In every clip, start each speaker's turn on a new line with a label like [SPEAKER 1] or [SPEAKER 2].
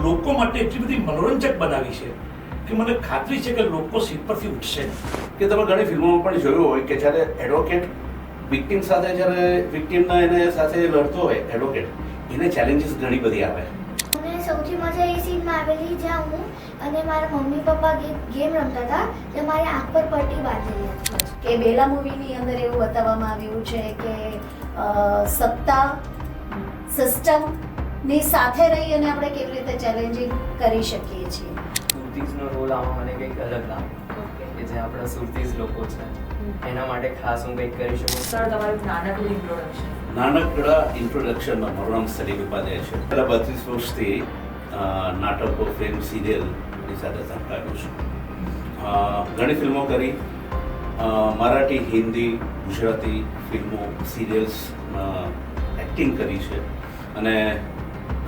[SPEAKER 1] લોકો માટે એટલી બધી મનોરંજક બનાવી છે કે મને ખાતરી છે કે લોકો સીટ પરથી ઉઠશે નહીં.
[SPEAKER 2] કે તમે ઘણી ફિલ્મોમાં પણ જોયું હોય કે જ્યારે એડવોકેટ વિક્ટિમ સાથે જ્યારે વિક્ટિમના એને સાથે લડતો હોય એડવોકેટ એને ચેલેન્જીસ ઘણી બધી આવે.
[SPEAKER 3] મને સૌથી મજા એ સીનમાં આવેલી જ્યાં હું અને મારા મમ્મી પપ્પા ગેમ રમતા હતા ત્યાં મારી આંખ પર પટ્ટી બાંધેલી હતી.
[SPEAKER 4] કે બેલા મૂવીની અંદર એવું બતાવવામાં આવ્યું છે કે સત્તા સિસ્ટમની સાથે રહી અને આપણે કેવી રીતે ચેલેન્જિંગ કરી શકીએ છીએ.
[SPEAKER 5] સુરતીઝનો રોલ આમાં મને કંઈક અલગ લાગ્યો કે જે આપણા સુરતીઝ લોકો છે એના માટે ખાસ હું કંઈક કરી શકું.
[SPEAKER 6] સર તમારું નાનકડું ઇન્ટ્રોડક્શન.
[SPEAKER 2] નાનકડા ઇન્ટ્રોડક્શનમાં મારું નામ સલીમ ઉપાધ્યાય છે. પહેલા 32 વર્ષથી નાટકો ફિલ્મ સિરિયલની સાથે સંકળાયેલો છું. ઘણી ફિલ્મો કરી, મરાઠી, હિન્દી, ગુજરાતી ફિલ્મો, સિરિયલ્સ એક્ટિંગ કરી છે અને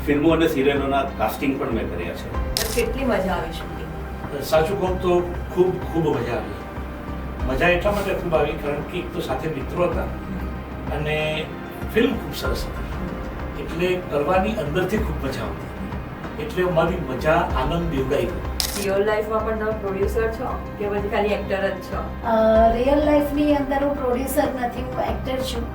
[SPEAKER 2] ફિલ્મો અને સિરિયલોના કાસ્ટિંગ પણ મેં કર્યા છે.
[SPEAKER 6] કેટલી મજા આવી શૂટિંગ?
[SPEAKER 1] સાચું કહું તો ખૂબ ખૂબ મજા આવી. મજા એટલા માટે ખૂબ આવી કારણ કે એક તો સાથે મિત્રો હતા અને ફિલ્મ ખૂબ સરસ હતી એટલે કરવાની અંદરથી ખૂબ મજા આવતી એટલે મારી મજા આનંદ બેવડાઈ ગયો.
[SPEAKER 6] રિયલ લાઈફમાં પણ તમે પ્રોડ્યુસર છો કે પછી ખાલી એક્ટર જ છો?
[SPEAKER 4] રિયલ લાઈફની અંદર હું પ્રોડ્યુસર નથી, હું એક્ટર છું.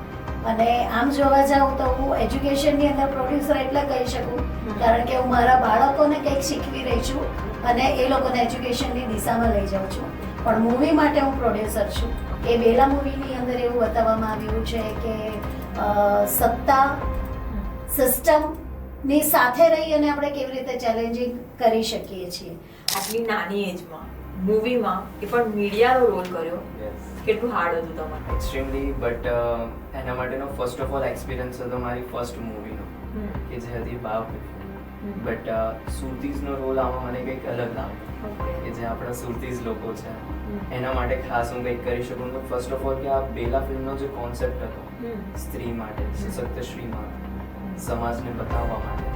[SPEAKER 4] અને આમ જોવા જાઉં તો હું એજ્યુકેશનની અંદર પ્રોડ્યુસર એટલે કહી શકું કારણ કે હું મારા બાળકોને કંઈક શીખવી રહી છું અને એ લોકોને એજ્યુકેશનની દિશામાં લઈ જાઉં છું. પણ મૂવી માટે હું પ્રોડ્યુસર છું. એ બેલા મૂવીની અંદર એવું બતાવવામાં આવ્યું છે કે સત્તા સિસ્ટમની સાથે રહી અને આપણે કેવી રીતે ચેલેન્જિંગ કરી શકીએ છીએ.
[SPEAKER 6] આટલી નાની એજમાં મૂવીમાં એ પણ મીડિયાનો રોલ કર્યો, કેટલું હાર્ડ હતું તમારે?
[SPEAKER 5] એક્સ્ટ્રીમલી, બટ એના માટેનો ફર્સ્ટ ઓફ ઓલ એક્સપિરિયન્સ હતો મારી ફર્સ્ટ મૂવીનો કે જે હતી બાયોપિક. બટ સુરતીઝનો રોલ આમાં મને કંઈક અલગ લાગ્યો કે જે આપણા સુરતીઝ લોકો છે એના માટે ખાસ હું કંઈક કરી શકું. તો ફર્સ્ટ ઓફ ઓલ કે આ બેલા ફિલ્મનો જે કોન્સેપ્ટ હતો સ્ત્રી માટે, સશક્ત સ્ત્રી માટે, સમાજને બતાવવા માટે,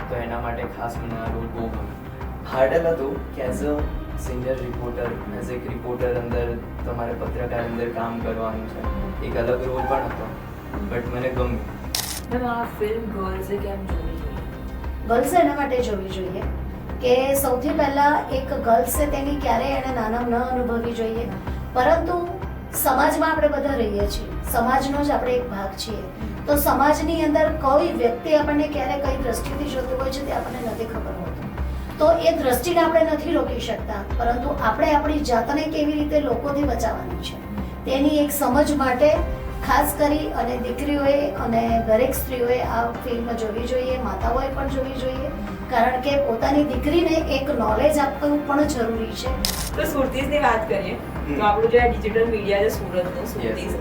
[SPEAKER 5] તો એના માટે ખાસ મને આ રોલ બહુ ગમ્યો. હાર્ડલ હતું કે as a senior reporter, as એક રિપોર્ટર અંદર તમારે પત્રકાર અંદર કામ કરવાનું છે, એક અલગ રોલ પણ હતો બટ મને ગમ્યું.
[SPEAKER 6] મેમ આ ફિલ્મ ગર્લ્સે કેમ જોવી જોઈએ?
[SPEAKER 4] ગર્લ્સે એના માટે જોવી જોઈએ કે સૌથી પહેલાં એક ગર્લ્સે તેની ક્યારેય એણે નાનમ ન અનુભવવી જોઈએ. પરંતુ સમાજમાં આપણે બધા રહીએ છીએ, સમાજનો જ આપણે એક ભાગ છીએ. તો સમાજની અંદર કોઈ વ્યક્તિ આપણને ક્યારે કઈ દ્રષ્ટિથી જોતું હોય છે તે આપણને નથી ખબર હોતું. તો એ દ્રષ્ટિને આપણે નથી રોકી શકતા, પરંતુ આપણે આપણી જાતને કેવી રીતે લોકોથી બચાવવાની છે તેની એક સમજ માટે ખાસ કરી અને દીકરીઓએ અને દરેક સ્ત્રીઓએ આ ફિલ્મ જોવી જોઈએ, માતાઓએ પણ જોવી જોઈએ કારણ કે પોતાની દીકરીને એક નોલેજ આપવું પણ જરૂરી છે.
[SPEAKER 6] તો સુરતીઝની વાત કરીએ તો આપણું જે ડિજિટલ મીડિયા છે સુરતનું સુરતીઝ,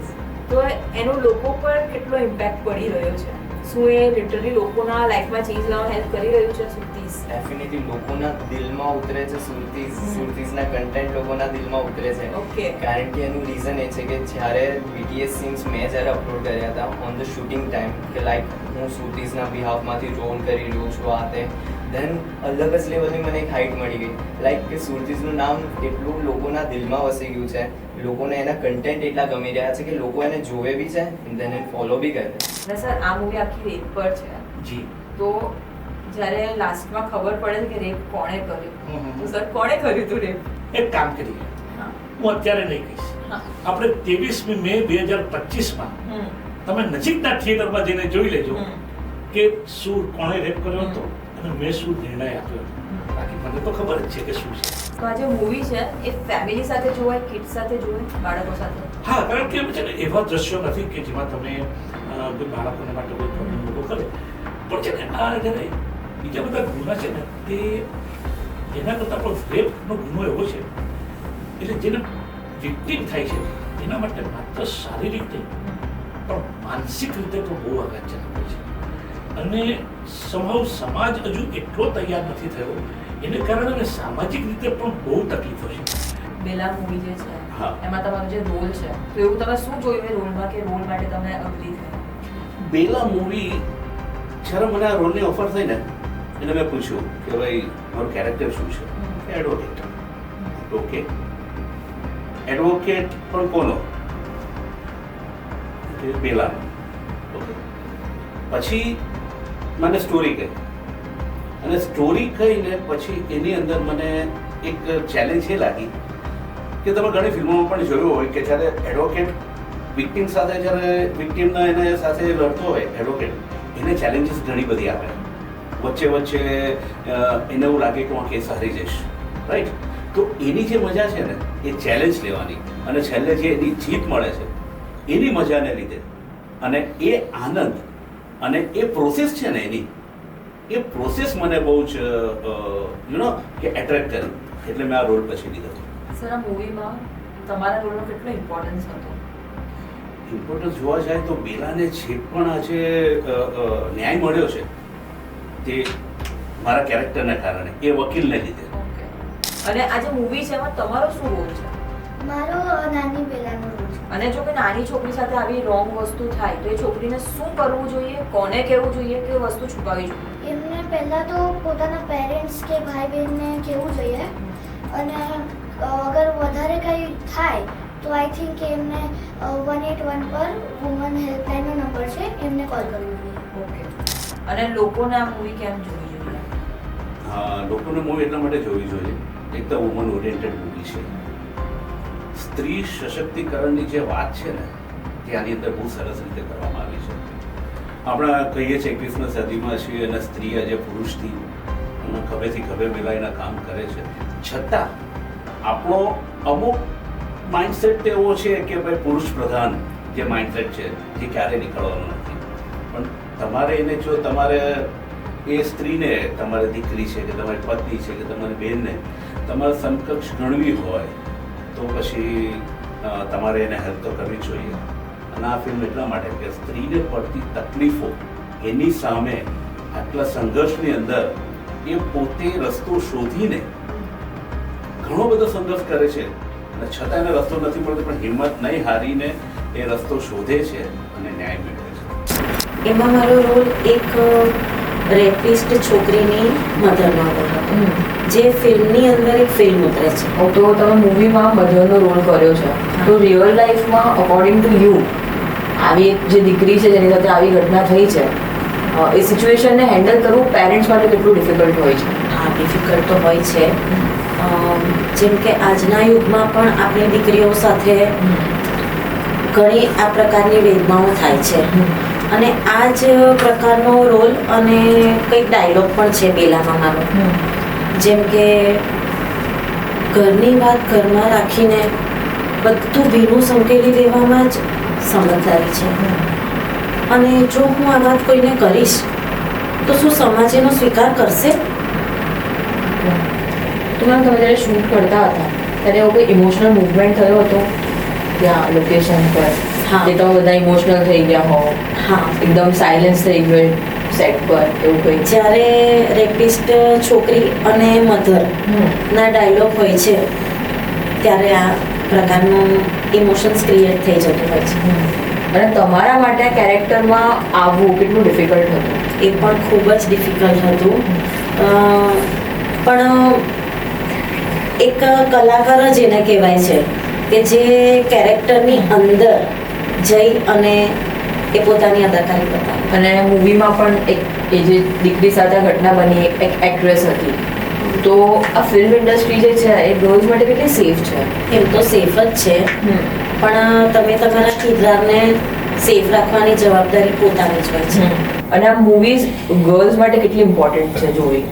[SPEAKER 6] તો એનો લોકો પર કેટલો ઇમ્પેક્ટ પડી રહ્યો છે? શું એ લિટરલી લોકોના લાઈફમાં ચેન્જ લાવવા હેલ્પ કરી રહ્યું છે સુરતીઝ?
[SPEAKER 5] ડેફિનેટલી લોકોના દિલમાં ઉતરે છે સુરતીઝના કન્ટેન્ટ લોકોના દિલમાં ઉતરે છે.
[SPEAKER 6] ઓકે.
[SPEAKER 5] કારણ કે એનું રીઝન એ છે કે જ્યારે BTS સીન્સ મેં જ્યારે અપલોડ કર્યા હતા ઓન ધ શૂટિંગ ટાઈમ કે લાઈક હું સુરતીઝના બિહાફમાંથી રોલ કરી રહ્યો છું આ તે, ધેન અલગ જ લેવલની મને એક હાઇટ મળી ગઈ. લાઈક કે સુરતીઝનું નામ એટલું લોકોના દિલમાં વસી ગયું છે, લોકોને એના કન્ટેન્ટ એટલા ગમી રહ્યા છે કે લોકો એને જોવે બી છે ધેન એને ફોલો બી કરે.
[SPEAKER 6] અને સર આ મૂવી આખી રેપ પર છે.
[SPEAKER 1] જી.
[SPEAKER 6] તો જ્યારે લાસ્ટમાં ખબર પડે છે કે રેપ કોણે કર્યું, તો સર કોણે કર્યું હતું રેપ?
[SPEAKER 1] એક કામ કરીએ, હું અત્યારે નહીં કહીશ, આપણે 23મી મે 2025માં તમે નજીકના થિયેટરમાં જઈને જોઈ લેજો કે શું કોણે રેપ કર્યો હતો અને મેં શું નિર્ણય આપ્યો હતો. બાકી મને તો ખબર જ છે કે શું છે.
[SPEAKER 6] તો આ જે મૂવી છે એ ફેમિલી સાથે જોવાય, કિડ્સ સાથે જોવાય, બાળકો સાથે?
[SPEAKER 1] હા, કારણ કે છે ને એવા દ્રશ્યો નથી કે જેમાં તમે કોઈ બાળકોને માટે કોઈ પ્રોબ્લેમ ઉભો કરે, પણ છે ને આ જ્યારે બીજા બધા ગુના છે ને તે એના કરતાં પણ રેપનો ગુનો એવો છે એટલે જેને વિક્ટિમ થાય છે એના માટે માત્ર શારીરિક નહીં પણ માનસિક રીતે તો બહુ આઘાતજનક હોય છે અને સમાજ હજુ એટલો તૈયાર નથી થયો, એને કારણે અને સામાજિક રીતે પણ બહુ તકલીફો છે.
[SPEAKER 6] બેલા મૂવી જે છે
[SPEAKER 1] હા.
[SPEAKER 6] એમાં તમારો જે રોલ છે તો એવું તમે શું જોયું એ રોલમાં કે રોલ માટે તમે અગ્રી થયા?
[SPEAKER 2] બેલા મૂવી જ્યારે મને આ રોલની ઓફર થઈ ને એને મેં પૂછ્યું કે ભાઈ મારું કેરેક્ટર શું છે? એડવોકેટ. ઓકે, એડવોકેટ પણ કોનો? બેલા. ઓકે, પછી મને સ્ટોરી કહી અને સ્ટોરી કહીને પછી એની અંદર મને એક ચેલેન્જ એ લાગી કે તમે ઘણી ફિલ્મોમાં પણ જોયું હોય કે જ્યારે એડવોકેટ વિક્ટિમ સાથે જ્યારે વિક્ટિમના એને સાથે લડતો હોય એડવોકેટ, એને ચેલેન્જીસ ઘણી બધી આવે, વચ્ચે એને એવું લાગે કે હું આ કેસ હારી જઈશ, રાઈટ? તો એની જે મજા છે ને એ ચેલેન્જ લેવાની અને છેલ્લે જે એની જીત મળે છે એની મજાને લીધે અને એ આનંદ અને એ પ્રોસેસ છે ને એની, એ પ્રોસેસ મને બહુ જ કે એટ્રેક્ટ કરી, એટલે મેં આ રોલ પછી લીધો.
[SPEAKER 6] સર, આ મૂવીમાં તમારા રોલનો કેટલો ઇમ્પોર્ટન્સ હતો?
[SPEAKER 2] ઇમ્પોર્ટન્સ જોવા જાય તો બેલાને જે પણ આજે ન્યાય મળ્યો છે તે મારા કેરેક્ટરને કારણે, એ વકીલને લીધે.
[SPEAKER 6] ઓકે. અને આ જે મૂવી છે એમાં તમારો શું રોલ છે?
[SPEAKER 3] મારો નાની બેલાનો રોલ છે.
[SPEAKER 6] અને જો કે નાની છોકરી સાથે આવી રોંગ વસ્તુ થાય તો એ છોકરીને શું કરવું જોઈએ, કોને કહેવું જોઈએ કે વસ્તુ છુપાવવી જોઈએ?
[SPEAKER 3] એમને પહેલાં તો પોતાના પેરેન્ટ્સ કે ભાઈ બહેનને કહેવું જોઈએ, અને અગર વધારે કંઈ થાય તો આઈ થિંક એમને 181 પર વુમન હેલ્પલાઇનનો નંબર છે, એમને કોલ કરવો જોઈએ.
[SPEAKER 6] ઓકે. અને લોકોને આ મૂવી કેમ જોવી જોઈએ?
[SPEAKER 2] લોકોને મૂવી એટલા માટે જોવી જોઈએ, એક તો વુમન ઓરિએન્ટેડ મૂવી છે. સ્ત્રી સશક્તિકરણની જે વાત છે ને તે આની અંદર બહુ સરસ રીતે કરવામાં આવી છે. આપણે કહીએ છીએ 21મી સદીમાં છીએ અને સ્ત્રી આજે પુરુષથી ખભેથી ખભે મિલાઈને કામ કરે છે, છતાં આપણો અમુક માઇન્ડસેટ એવો છે કે ભાઈ પુરુષ પ્રધાન જે માઇન્ડસેટ છે જે ક્યારેય નીકળવાનો નથી. પણ તમારે એને જો તમારે એ સ્ત્રીને તમારી દીકરી છે કે તમારી પત્ની છે કે તમારી બહેનને તમારે સમકક્ષ ગણવી હોય તો પછી તમારે એને હેલ્પ તો કરવી જોઈએ. અને આ ફિલ્મ એટલા માટે કે સ્ત્રીને પડતી તકલીફો એની સામે આટલા સંઘર્ષની અંદર એ પોતે રસ્તો શોધીને ઘણો બધો સંઘર્ષ કરે છે અને છતાં એને રસ્તો નથી મળતો, પણ હિંમત નહીં હારીને એ રસ્તો શોધે છે અને ન્યાય મેળવે છે.
[SPEAKER 7] એમાં મારો રોલ એક રેપિસ્ટ છોકરીની મધરનો રોલ હતો, જે ફિલ્મની અંદર એક ફિલ્મ ઉતરે છે.
[SPEAKER 6] તો તમે મૂવીમાં મધરનો રોલ કર્યો છે, તો રિયલ લાઈફમાં અકોર્ડિંગ ટુ યુ આવી એક જે દીકરી છે જેની સાથે આવી ઘટના થઈ છે, એ સિચ્યુએશનને હેન્ડલ કરવું પેરેન્ટ્સ માટે કેટલું ડિફિકલ્ટ હોય છે?
[SPEAKER 7] હા, ડિફિકલ્ટ તો હોય છે. જેમ કે આજના યુગમાં પણ આપણી દીકરીઓ સાથે ઘણી આ પ્રકારની વેદનાઓ થાય છે, અને આ જ પ્રકારનો રોલ અને કંઈક ડાયલોગ પણ છે બેલામાં મારો, જેમ કે ઘરની વાત ઘરમાં રાખીને બધું ભીનું સંકેલી દેવામાં જ સમજદારી છે, અને જો હું આ વાત કોઈને કરીશ તો શું સમાજ એનો સ્વીકાર કરશે?
[SPEAKER 6] તો મેમ, તમે જ્યારે શૂટ કરતા હતા ત્યારે એવો કોઈ ઇમોશનલ મૂવમેન્ટ થયો હતો ત્યાં લોકેશન પર?
[SPEAKER 7] હા.
[SPEAKER 6] કે તમે બધા ઇમોશનલ થઈ ગયા હો?
[SPEAKER 7] હા,
[SPEAKER 6] એકદમ સાયલેન્સ થઈ ગયું સેટ પર, એવું કંઈ?
[SPEAKER 7] જ્યારે રેપિસ્ટ છોકરી અને મધર ના ડાયલોગ હોય છે ત્યારે આ પ્રકારનું ઇમોશન્સ ક્રિએટ થઈ જતું હોય છે.
[SPEAKER 6] અને તમારા માટે આ કેરેક્ટરમાં આવવું કેટલું ડિફિકલ્ટ હતું?
[SPEAKER 7] એ પણ ખૂબ જ ડિફિકલ્ટ હતું, પણ એક કલાકાર જ એને કહેવાય છે કે જે કેરેક્ટરની અંદર જઈ અને એ પોતાની અદાકારી બતાવે.
[SPEAKER 6] અને મૂવીમાં પણ એક એ જે દીકરી સાથે ઘટના બની એક એક્ટ્રેસ હતી, તો આ ફિલ્મ ઇન્ડસ્ટ્રી જે છે એ ગર્લ્સ માટે કેટલી સેફ છે?
[SPEAKER 7] એમ તો સેફ જ છે, પણ તમે તમારા કિરદારને સેફ રાખવાની જવાબદારી પોતાની જ હોય છે.
[SPEAKER 6] અને આ મૂવીઝ ગર્લ્સ માટે કેટલી ઇમ્પોર્ટન્ટ છે જોવી?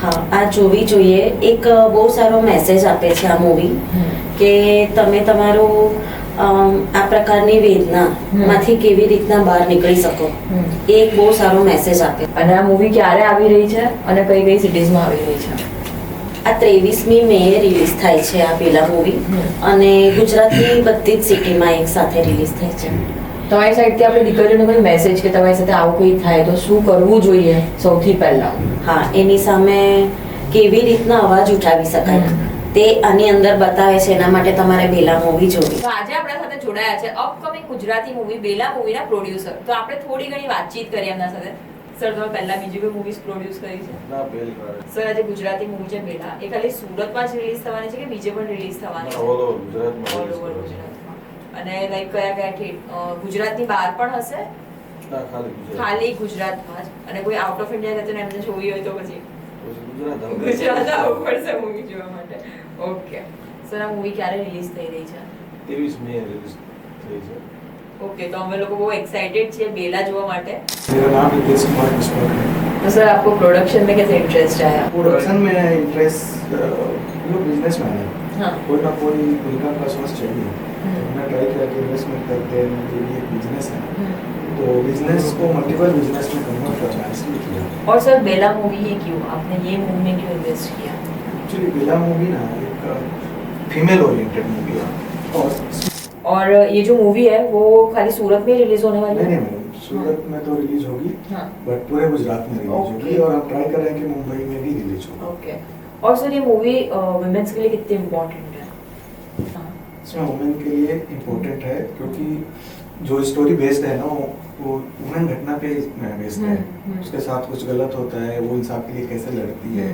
[SPEAKER 7] હા, આ જોવી જોઈએ. એક બહુ સારો મેસેજ આપે છે આ મૂવી કે તમે તમારું આ પ્રકારની વેદનામાંથી કેવી રીતના બહાર નીકળી શકો, એ એક બહુ સારો મેસેજ આપે.
[SPEAKER 6] અને આ મૂવી ક્યારે આવી રહી છે અને કઈ કઈ સિટીઝમાં આવી રહી છે?
[SPEAKER 7] આ 23મી મે રિલીઝ થાય છે આ પેલા મૂવી, અને ગુજરાતની બધી જ સિટીમાં એક સાથે રિલીઝ થાય છે.
[SPEAKER 6] તમારી સાઈડથી આપણે દીકરીઓને કોઈ મેસેજ કે તમારી સાથે આવું કંઈ થાય તો શું કરવું જોઈએ સૌથી પહેલા?
[SPEAKER 7] હા, એની સામે કેવી રીતના અવાજ ઉઠાવી શકાય તે આની અંદર બતાવે છે. એના માટે તમારે બેલા મૂવી જોવી.
[SPEAKER 6] તો આજે આપણા સાથે જોડાયા છે અપકમિંગ ગુજરાતી મૂવી બેલા મૂવીના પ્રોડ્યુસર. તો આપણે થોડી ઘણી વાતચીત કરીએ એમના સાથે. સર, તમે પહેલા બીજી કોઈ મૂવીઝ પ્રોડ્યુસ કરી છે?
[SPEAKER 8] ના, પહેલી વાર.
[SPEAKER 6] સર, આજે ગુજરાતી મૂવી છે બેલા, એ ખાલી સુરતમાં જ રિલીઝ થવાની છે કે બીજે પણ રિલીઝ થવાની છે?
[SPEAKER 8] ઓલ ઓવર ગુજરાતમાં.
[SPEAKER 6] ઓલ ઓવર ગુજરાતમાં. અને લાઈક કયા ગુજરાતની બહાર પણ હશે?
[SPEAKER 8] ના, ખાલી ગુજરાત.
[SPEAKER 6] ખાલી ગુજરાતમાં જ. અને કોઈ આઉટ ઓફ ઇન્ડિયા જતું એમને જોવી હોય તો પછી? ગુજરાત આવવું પડશે મૂવી જોવા માટે. ઓકે સર, આ મૂવી ક્યારે રિલીઝ થઈ રહી છે?
[SPEAKER 8] 23 મે રિલીઝ થઈ છે.
[SPEAKER 6] ओके, तो हम लोग बहुत एक्साइटेड છીએ बेला જોવા માટે.
[SPEAKER 9] मेरा नाम हितेश कुमार पुष्पक है.
[SPEAKER 6] तो सर आपको प्रोडक्शन में कैसे इंटरेस्ट आया?
[SPEAKER 9] प्रोडक्शन में इंटरेस्ट बिजनेस में है.
[SPEAKER 6] हाँ.
[SPEAKER 9] कोई ना कोई इनकम का सोर्स चाहिए. हमने ट्राई किया कि इन्वेस्टमेंट करते हैं, जो ये बिजनेस है तो बिजनेस को मल्टीपल बिजनेस में कन्वर्ट करना है, इसलिए किया.
[SPEAKER 6] और सर बेला मूवी ही क्यों, आपने ये मूवी में क्यों इन्वेस्ट किया?
[SPEAKER 9] एक्चुअली बेला मूवी ना एक फीमेल ओरिएंटेड मूवी है.
[SPEAKER 6] और ये जो मूवी है वो खाली सूरत में रिलीज होने वाली
[SPEAKER 9] नहीं
[SPEAKER 6] है?
[SPEAKER 9] नहीं मैडम, सूरत में तो रिलीज होगी
[SPEAKER 6] हाँ.
[SPEAKER 9] बट पूरे गुजरात में रिलीज होगी
[SPEAKER 6] Okay.
[SPEAKER 9] और हम ट्राई कर रहे हैं कि मुंबई में भी रिलीज होगी.
[SPEAKER 6] ओके. और सर ये मूवी वुमेन्स के लिए कितनी इम्पोर्टेंट है? हाँ.
[SPEAKER 9] इसमें वुमेन के लिए इम्पोर्टेंट है क्योंकि जो स्टोरी बेस्ड है ना वो वुमेन घटना पे बेस्ड है. उसके साथ कुछ गलत होता है, वो इंसाफ के लिए कैसे लड़ती है,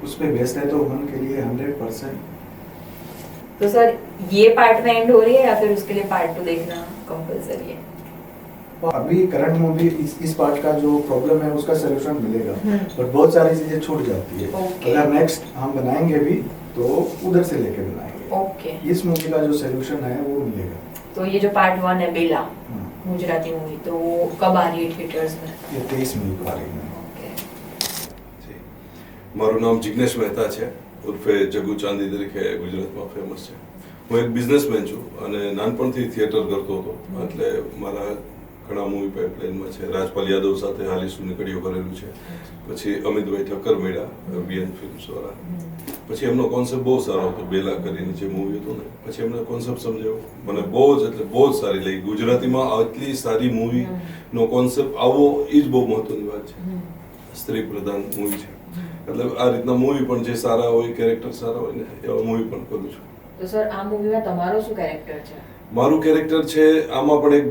[SPEAKER 9] उस पे बेस्ड है. तो वुमेन के लिए 100%.
[SPEAKER 6] तो सर ये पार्ट में एंड हो रही है या फिर उसके लिए पार्ट 2 देखना कंपलसरी है?
[SPEAKER 9] अभी करंट मूवी इस पार्ट का जो प्रॉब्लम है उसका सोल्यूशन मिलेगा
[SPEAKER 6] हम्म.
[SPEAKER 9] बट बहुत सारी चीजें छूट जाती है.
[SPEAKER 6] Okay.
[SPEAKER 9] अगर नेक्स्ट हम बनाएंगे भी तो उधर से लेके बनाएंगे.
[SPEAKER 6] ओके.
[SPEAKER 9] इस मूवी का जो सोल्यूशन है वो मिलेगा.
[SPEAKER 6] तो ये जो पार्ट 1 है बेला
[SPEAKER 9] हाँ.
[SPEAKER 6] गुजराती मूवी, तो वो कब आ रही है थिएटर्स में?
[SPEAKER 9] ये 23 मई को आ रही है.
[SPEAKER 6] ओके.
[SPEAKER 8] મારું નામ જિગ્નેશ મહેતા છે, ઉર્ફે જગુ ચાંદી તરીકે ગુજરાતમાં ફેમસ છે. હું એક બિઝનેસમેન છું અને નાનપણથી થિયેટર કરતો હતો, એટલે મારા ઘણા મૂવી પાઇપલાઇનમાં છે. રાજપાલ યાદવ સાથે હાલીસું નીકળ્યો કરેલું છે, પછી અમિતભાઈ ઠક્કર મળ્યા બીએન ફિલ્મ્સવાળા. પછી એમનો કોન્સેપ્ટ બહુ સારો હતો, બેલા કરીને જે મૂવી હતું ને, પછી એમને કોન્સેપ્ટ સમજાવ્યો, મને બહુ જ એટલે બહુ જ સારી લાગી. ગુજરાતીમાં આટલી સારી મૂવીનો કોન્સેપ્ટ આવો એ જ બહુ મહત્વની વાત છે. સ્ત્રી પ્રધાન મૂવી છે, એટલે આ રીતના મૂવી પણ જે સારા હોય, કેરેક્ટર સારા હોય ને એવા મૂવી પણ કરું છું.
[SPEAKER 6] તો સર આ મૂવીમાં તમારો શું કેરેક્ટર છે?
[SPEAKER 8] મારું કેરેક્ટર છે આમાં પણ એક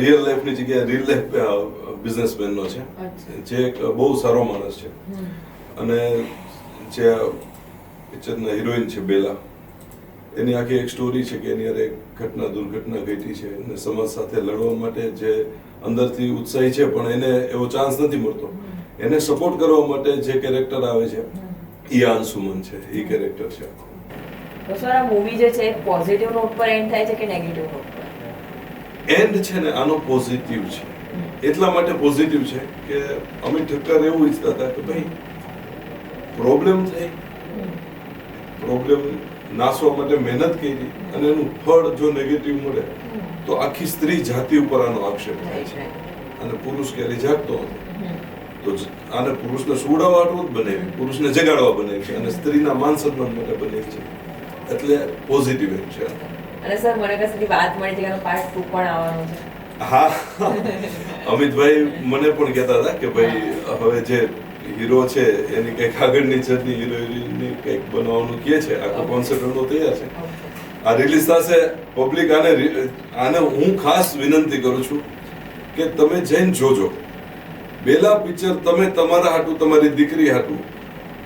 [SPEAKER 8] રિયલ લાઈફની જગ્યાએ રિયલ લાઈફ બિઝનેસમેનનો છે, જે એક બહુ સારો માણસ છે. અને જે આ પિક્ચરના હિરોઈન છે બેલા, એની આખી એક સ્ટોરી છે કે એની યારે એક દુર્ઘટના ઘટી છે અને સમાજ સાથે લડવા માટે જે અંદરથી ઉત્સાહી છે પણ એને એવો ચાન્સ નથી મળતો. એને સપોર્ટ કરવા માટે જે કેરેક્ટર આવે છે એ અંશુમન છે, એ કેરેક્ટર છે.
[SPEAKER 6] તો સર આ મૂવી જે છે પોઝિટિવ નોટ પર એન્ડ થાય છે કે નેગેટિવ નોટ પર?
[SPEAKER 8] એન્ડ છે ને આનો પોઝિટિવ છે. એટલા માટે પોઝિટિવ છે કે અમિત ઠક્કર એવું ઈચ્છતા હતા કે ભાઈ પ્રોબ્લેમ થઈ, પ્રોબ્લેમ નાસવા માટે મહેનત કરી અને એનું ફળ જો નેગેટિવ મળે તો આખી સ્ત્રી જાતિ ઉપર આનો આક્ષેપ થાય છે અને પુરુષ ક્યારેય જાગતો નથી. તો આને પુરુષને સુવડાવવા હાટું જ બનાવી, પુરુષને જગાડવા બનાવી છે અને સ્ત્રીના માન સન્માન માટે બનાવી છે, એટલે પોઝિટિવ એમ છે.
[SPEAKER 6] અને સર મને કશેથી વાત મળી છે કે આનો પાર્ટ 2 પણ આવવાનો છે?
[SPEAKER 8] હા, અમિતભાઈ મને પણ કહેતા હતા કે ભાઈ હવે જે હીરો છે એની કંઈક આગળની જર્ની હિરોઈનની કંઈક બનાવવાનું કહે છે. આખો કોન્સેપ્ટ એનો તૈયાર છે. આ રિલીઝ થશે. પબ્લિક આને હું ખાસ વિનંતી કરું છું કે તમે જઈને જોજો. બેલા પિક્ચર તમે તમારા હાટું, તમારી દીકરી હાટું,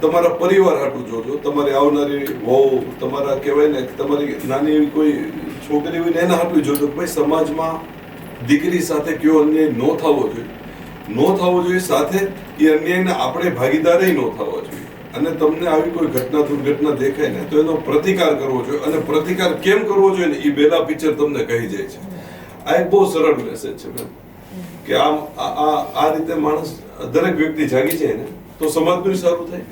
[SPEAKER 8] તમારા પરિવાર હાટું જોજો. તમારી આવનારી વહુ, તમારા કહેવાય ને તમારી નાની એવી કોઈ છોકરી હોય ને એના હાટું જોજો. ભાઈ સમાજમાં દીકરી સાથે કયો અન્યાય ન થવો જોઈએ, સાથે એ અન્યાયને આપણે ભાગીદારી ન થવા જોઈએ. અને તમને આવી કોઈ દુર્ઘટના દેખાય ને તો એનો પ્રતિકાર કરવો જોઈએ. અને પ્રતિકાર કેમ કરવો જોઈએ ને એ બેલા પિક્ચર તમને કહી જાય છે. આ એક બહુ સરળ મેસેજ છે બેન, કે આ રીતે માણસ, દરેક વ્યક્તિ જાગી જાય ને તો સમાજનું સારું થાય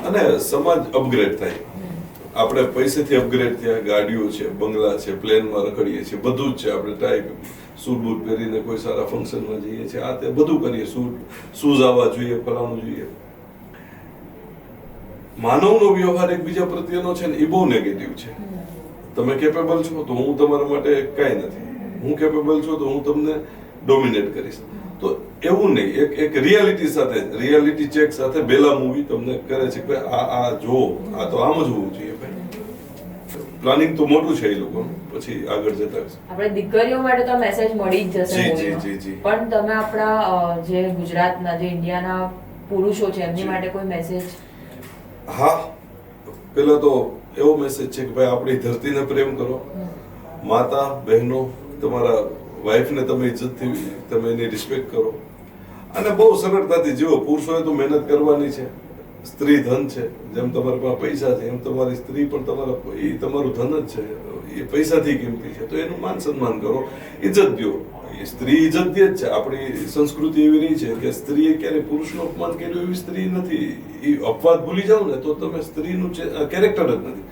[SPEAKER 8] અને સમાજ અપગ્રેડ થાય. આપણે પૈસેથી અપગ્રેડ થયા, ગાડીઓ છે, બંગલા છે, પ્લેનમાં રખડીએ છીએ, બધું જ છે. આપણે ટાઈપ સૂટ બૂટ પહેરીને કોઈ સારા ફંક્શનમાં જઈએ છીએ, આ તે બધું કરીએ, શૂઝ આવવા જોઈએ, ફલાણું જોઈએ. માનવનો વ્યવહાર એકબીજા પ્રત્યેનો છે ને એ બહુ નેગેટિવ છે. તમે કેપેબલ છો તો હું તમારા માટે કાંઈ નથી, હું કેપેબલ છું તો હું તમને ડોમિનેટ કરીશ. તો એવું નહીં, એક રિયાલિટી ચેક સાથે બેલા મૂવી તમને કરે છે કે આ જો આ તો આમ જ હોવું જોઈએ. ભાઈ પ્લાનિંગ તો મોટું છે એ લોકોનું, પછી આગળ જતા
[SPEAKER 6] આપણે દીકરીઓ માટે તો મેસેજ મળી જ જશે મૂવીમાં. પણ તમે આપણા જે ગુજરાતના, જે ઇન્ડિયાના પુરુષો છે એમની માટે કોઈ મેસેજ?
[SPEAKER 8] હા, પેલા તો એવો મેસેજ છે કે ભાઈ આપણી ધરતીને પ્રેમ કરો. માતા બહેનો, તમારા વાઈફને તમે ઇજ્જતથી તમે એની રિસ્પેક્ટ કરો. અને બહુ સરળતાથી જીવો. પુરુષોએ તો મહેનત કરવાની છે, સ્ત્રી ધન છે. જેમ તમારી પાસે પૈસા છે એમ તમારી સ્ત્રી પણ એ તમારું ધન જ છે, એ પૈસાથી કિંમતી છે. તો એનું માન સન્માન કરો, ઇજ્જત દો. એ સ્ત્રી ઇજ્જત દે જ છે. આપણી સંસ્કૃતિ એવી રહી છે કે સ્ત્રીએ ક્યારે પુરુષનું અપમાન કર્યું એવી સ્ત્રી નથી. એ અપવાદ ભૂલી જાવ ને તો તમે સ્ત્રીનું કેરેક્ટર જ નથી.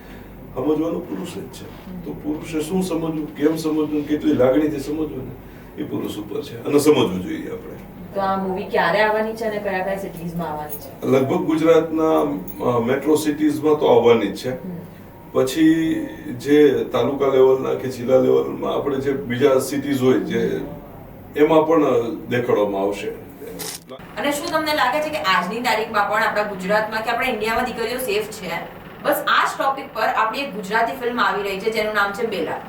[SPEAKER 8] સમજવાનું પુરુષ જ છે. તો પુરુષે શું સમજવું, કેમ સમજવું, કેટલી લાગણીથી સમજવું ને એ પુરુષ ઉપર છે અને સમજવું જોઈએ આપણે.
[SPEAKER 6] તો આ મૂવી ક્યારે આવવાની છે અને કયા કયા સિટીઝમાં આવવાની છે?
[SPEAKER 8] લગભગ ગુજરાતના મેટ્રો સિટીઝમાં તો આવવાની જ છે. પછી જે તાલુકા લેવલના કે જિલ્લા લેવલમાં આપણે જે બીજા સિટીઝ હોય જે એમાં પણ દેખાડવામાં આવશે.
[SPEAKER 6] અને શું તમને લાગે છે કે આજની તારીખમાં પણ આપણા ગુજરાતમાં કે આપણા ઇન્ડિયામાં દીકરીઓ સેફ છે? બસ આ જ ટોપિક પર આપણી એક ગુજરાતી ફિલ્મ આવી રહી છે જેનું નામ છે બેલા.